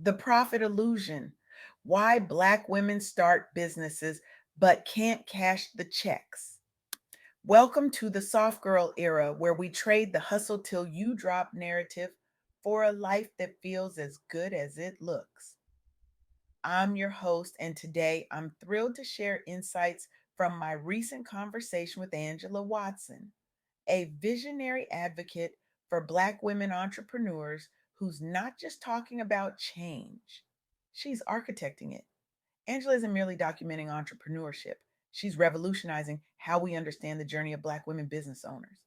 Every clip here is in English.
The Profit Illusion: Why Black Women Start Businesses But Can't Cash the Checks. Welcome to the soft girl era where we trade the hustle till you drop narrative for a life that feels as good as it looks. I'm your host, and today I'm thrilled to share insights from my recent conversation with Angela Watson, a visionary advocate for Black women entrepreneurs who's not just talking about change, she's architecting it. Angela isn't merely documenting entrepreneurship, she's revolutionizing how we understand the journey of Black women business owners.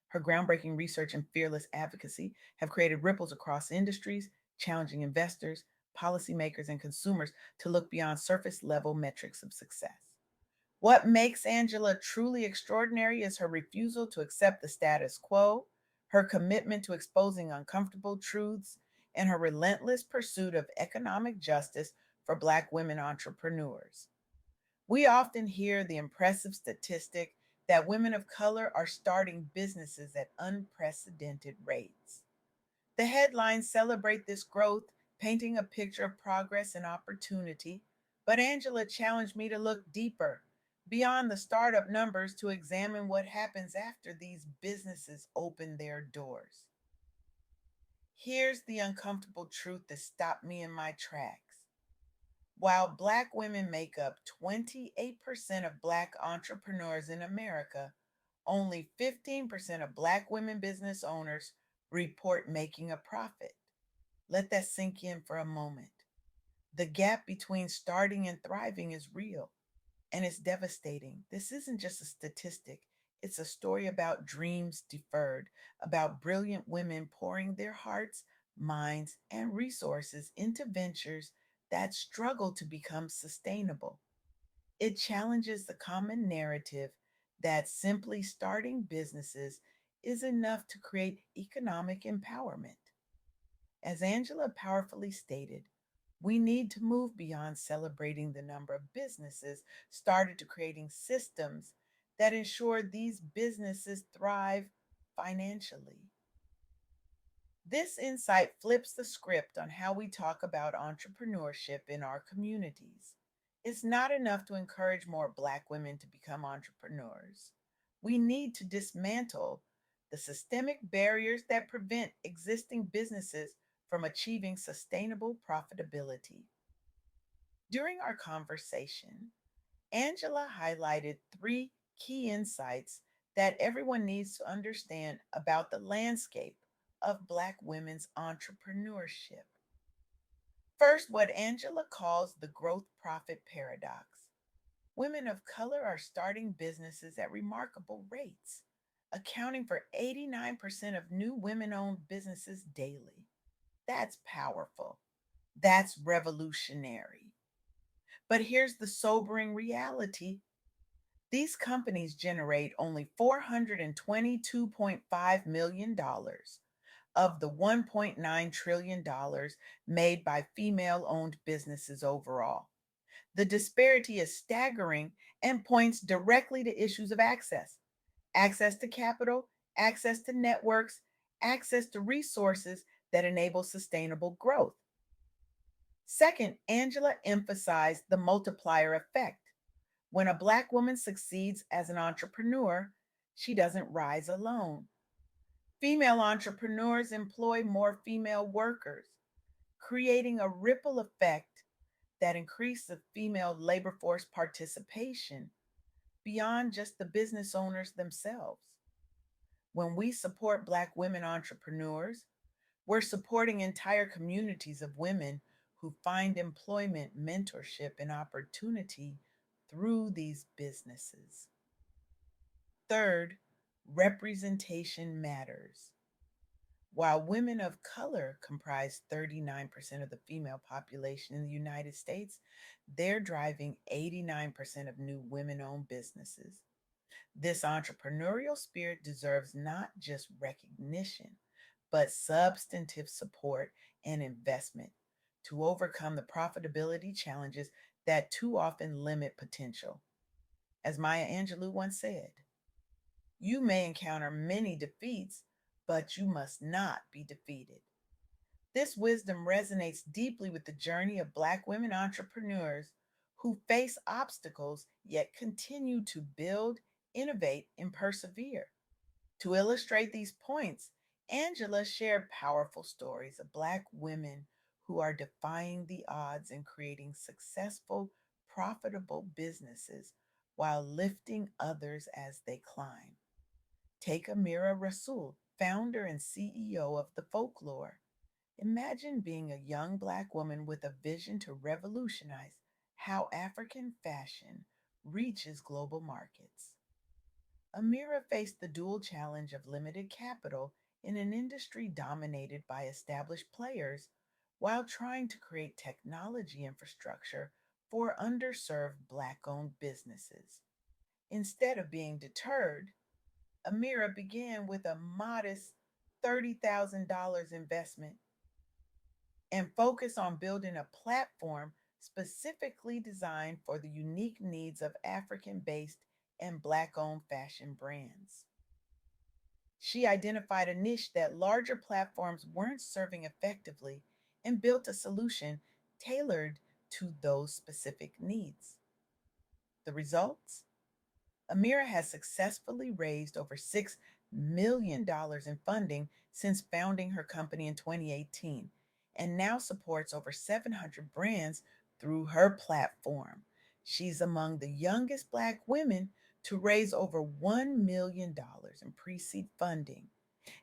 Her groundbreaking research and fearless advocacy have created ripples across industries, challenging investors, policymakers, and consumers to look beyond surface level metrics of success. What makes Angela truly extraordinary is her refusal to accept the status quo, her commitment to exposing uncomfortable truths, and her relentless pursuit of economic justice for Black women entrepreneurs. We often hear the impressive statistic that women of color are starting businesses at unprecedented rates. The headlines celebrate this growth, painting a picture of progress and opportunity. But Angela challenged me to look deeper, beyond the startup numbers, to examine what happens after these businesses open their doors. Here's the uncomfortable truth that stopped me in my tracks. While Black women make up 28% of Black entrepreneurs in America, only 15% of Black women business owners report making a profit. Let that sink in for a moment. The gap between starting and thriving is real, and it's devastating. This isn't just a statistic, it's a story about dreams deferred, about brilliant women pouring their hearts, minds, and resources into ventures that struggle to become sustainable. It challenges the common narrative that simply starting businesses is enough to create economic empowerment. As Angela powerfully stated, we need to move beyond celebrating the number of businesses started to creating systems that ensure these businesses thrive financially. This insight flips the script on how we talk about entrepreneurship in our communities. It's not enough to encourage more Black women to become entrepreneurs. We need to dismantle the systemic barriers that prevent existing businesses from achieving sustainable profitability. During our conversation, Angela highlighted three key insights that everyone needs to understand about the landscape of Black women's entrepreneurship. First, what Angela calls the growth profit paradox. Women of color are starting businesses at remarkable rates, accounting for 89% of new women owned businesses daily. That's powerful. That's revolutionary. But here's the sobering reality: these companies generate only $422.5 million dollars of the $1.9 trillion dollars made by female owned businesses overall. The disparity is staggering and points directly to issues of access to capital, access to networks, access to resources that enable sustainable growth. Second, Angela emphasized the multiplier effect. When a Black woman succeeds as an entrepreneur, she doesn't rise alone. Female entrepreneurs employ more female workers, creating a ripple effect that increases female labor force participation beyond just the business owners themselves. When we support Black women entrepreneurs, we're supporting entire communities of women who find employment, mentorship, and opportunity through these businesses. Third, representation matters. While women of color comprise 39% of the female population in the United States, they're driving 89% of new women owned businesses. This entrepreneurial spirit deserves not just recognition, but substantive support and investment to overcome the profitability challenges that too often limit potential. As Maya Angelou once said, you may encounter many defeats, but you must not be defeated. This wisdom resonates deeply with the journey of Black women entrepreneurs who face obstacles yet continue to build, innovate, and persevere. To illustrate these points, Angela shared powerful stories of Black women who are defying the odds and creating successful, profitable businesses while lifting others as they climb. Take Amira Rasul, founder and CEO of The Folklore. Imagine being a young Black woman with a vision to revolutionize how African fashion reaches global markets. Amira faced the dual challenge of limited capital in an industry dominated by established players while trying to create technology infrastructure for underserved Black owned businesses. Instead of being deterred, Amira began with a modest $30,000 investment and focused on building a platform specifically designed for the unique needs of African based and Black owned fashion brands. She identified a niche that larger platforms weren't serving effectively and built a solution tailored to those specific needs. The results? Amira has successfully raised over $6 million in funding since founding her company in 2018 and now supports over 700 brands through her platform. She's among the youngest Black women to raise over $1 million in pre seed funding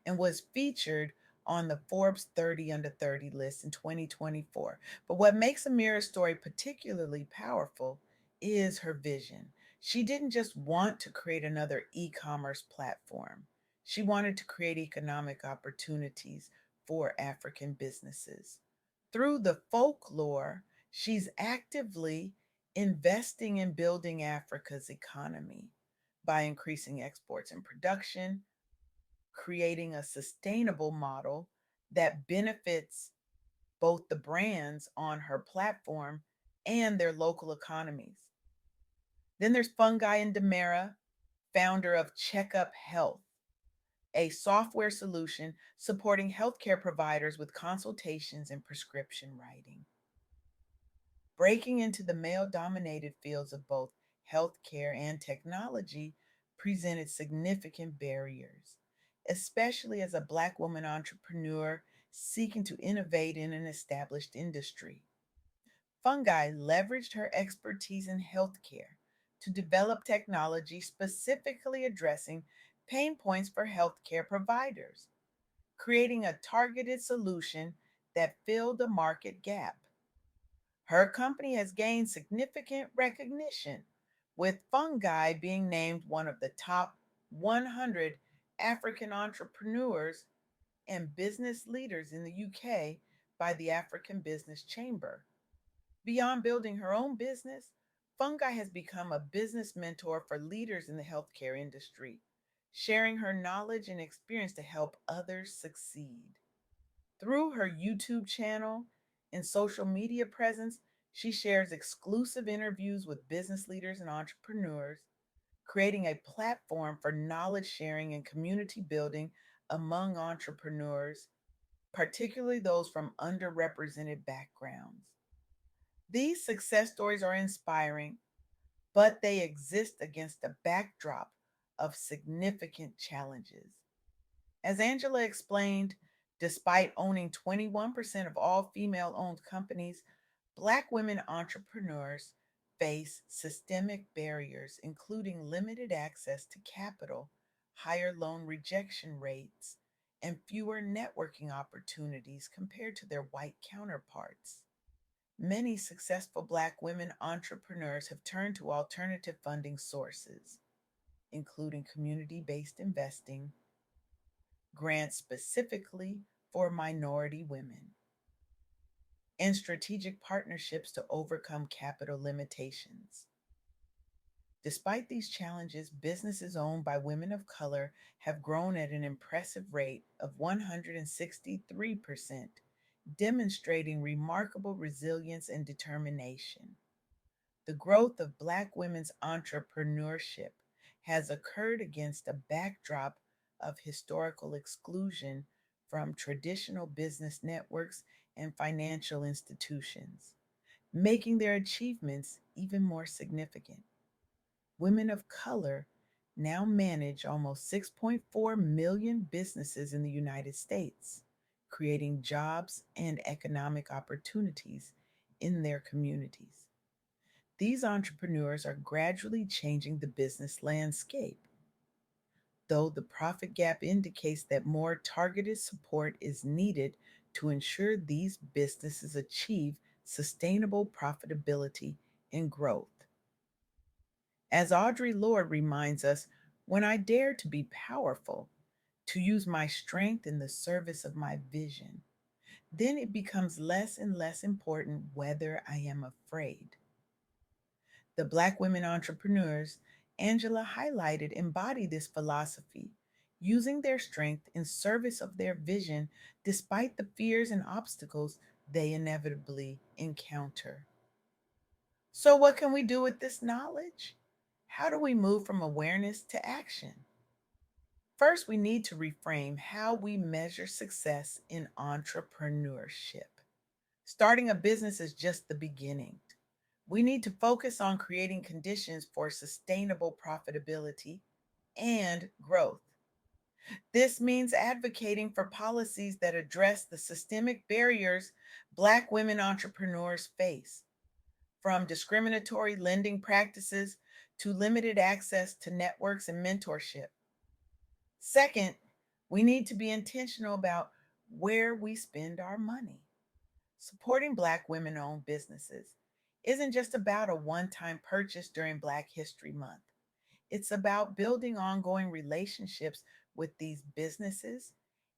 and was featured on the Forbes 30 Under 30 list in 2024. But what makes Amira's story particularly powerful is her vision. She didn't just want to create another e commerce platform, she wanted to create economic opportunities for African businesses. Through the folklore, she's actively investing in building Africa's economy by increasing exports and production, creating a sustainable model that benefits both the brands on her platform and their local economies. Then there's Fungi and Demera, founder of Checkup Health, a software solution supporting healthcare providers with consultations and prescription writing. Breaking into the male dominated fields of both healthcare and technology presented significant barriers, especially as a Black woman entrepreneur seeking to innovate in an established industry. Fungi leveraged her expertise in healthcare to develop technology specifically addressing pain points for healthcare providers, creating a targeted solution that filled a market gap. Her company has gained significant recognition, with Fungi being named one of the top 100 African entrepreneurs and business leaders in the UK by the African Business Chamber. Beyond building her own business, Fungi has become a business mentor for leaders in the healthcare industry, sharing her knowledge and experience to help others succeed. Through her YouTube channel and social media presence, she shares exclusive interviews with business leaders and entrepreneurs, creating a platform for knowledge sharing and community building among entrepreneurs, particularly those from underrepresented backgrounds. These success stories are inspiring, but they exist against a backdrop of significant challenges. As Angela explained, despite owning 21% of all female owned companies, Black women entrepreneurs face systemic barriers, including limited access to capital, higher loan rejection rates, and fewer networking opportunities compared to their white counterparts. Many successful Black women entrepreneurs have turned to alternative funding sources, including community based investing, grants specifically for minority women, and strategic partnerships to overcome capital limitations. Despite these challenges, businesses owned by women of color have grown at an impressive rate of 163%, demonstrating remarkable resilience and determination. The growth of Black women's entrepreneurship has occurred against a backdrop of historical exclusion from traditional business networks and financial institutions, making their achievements even more significant. Women of color now manage almost 6.4 million businesses in the United States, creating jobs and economic opportunities in their communities. These entrepreneurs are gradually changing the business landscape, though the profit gap indicates that more targeted support is needed to ensure these businesses achieve sustainable profitability and growth. As Audre Lorde reminds us, when I dare to be powerful, to use my strength in the service of my vision, then it becomes less and less important whether I am afraid. The Black women entrepreneurs Angela highlighted embody this philosophy, using their strength in service of their vision despite the fears and obstacles they inevitably encounter. So, what can we do with this knowledge? How do we move from awareness to action? First, we need to reframe how we measure success in entrepreneurship. Starting a business is just the beginning. We need to focus on creating conditions for sustainable profitability and growth. This means advocating for policies that address the systemic barriers Black women entrepreneurs face, from discriminatory lending practices to limited access to networks and mentorship. Second, we need to be intentional about where we spend our money. Supporting Black women owned businesses isn't just about a one time purchase during Black History Month. It's about building ongoing relationships with these businesses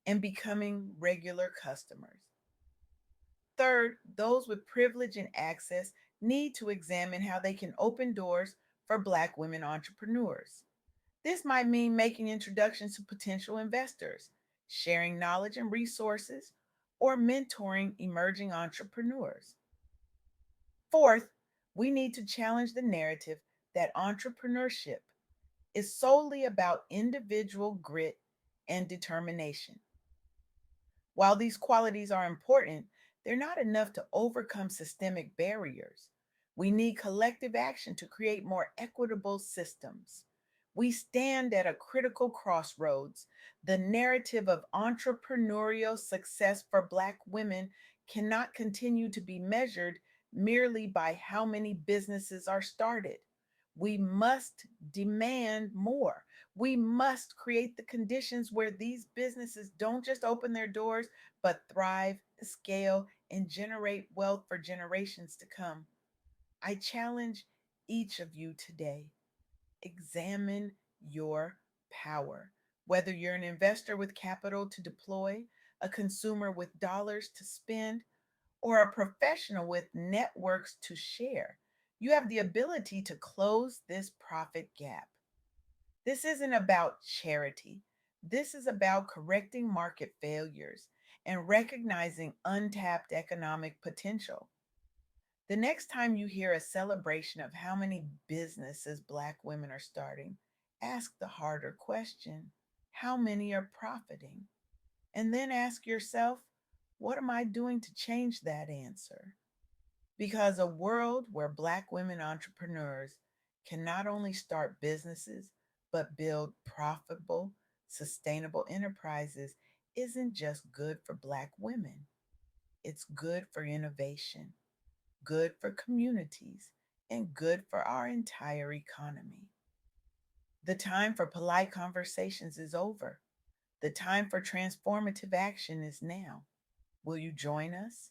and becoming regular customers. Third, those with privilege and access need to examine how they can open doors for Black women entrepreneurs. This might mean making introductions to potential investors, sharing knowledge and resources, or mentoring emerging entrepreneurs. Fourth, we need to challenge the narrative that entrepreneurship is solely about individual grit and determination. While these qualities are important, they're not enough to overcome systemic barriers. We need collective action to create more equitable systems. We stand at a critical crossroads. The narrative of entrepreneurial success for Black women cannot continue to be measured merely by how many businesses are started. We must demand more. We must create the conditions where these businesses don't just open their doors, but thrive, scale, and generate wealth for generations to come. I challenge each of you today: examine your power. Whether you're an investor with capital to deploy, a consumer with dollars to spend, or a professional with networks to share, you have the ability to close this profit gap. This isn't about charity. This is about correcting market failures and recognizing untapped economic potential. The next time you hear a celebration of how many businesses Black women are starting, ask the harder question: how many are profiting? And then ask yourself, what am I doing to change that answer? Because a world where Black women entrepreneurs can not only start businesses, but build profitable, sustainable enterprises isn't just good for Black women, it's good for innovation, good for communities, and good for our entire economy. The time for polite conversations is over. The time for transformative action is now. Will you join us?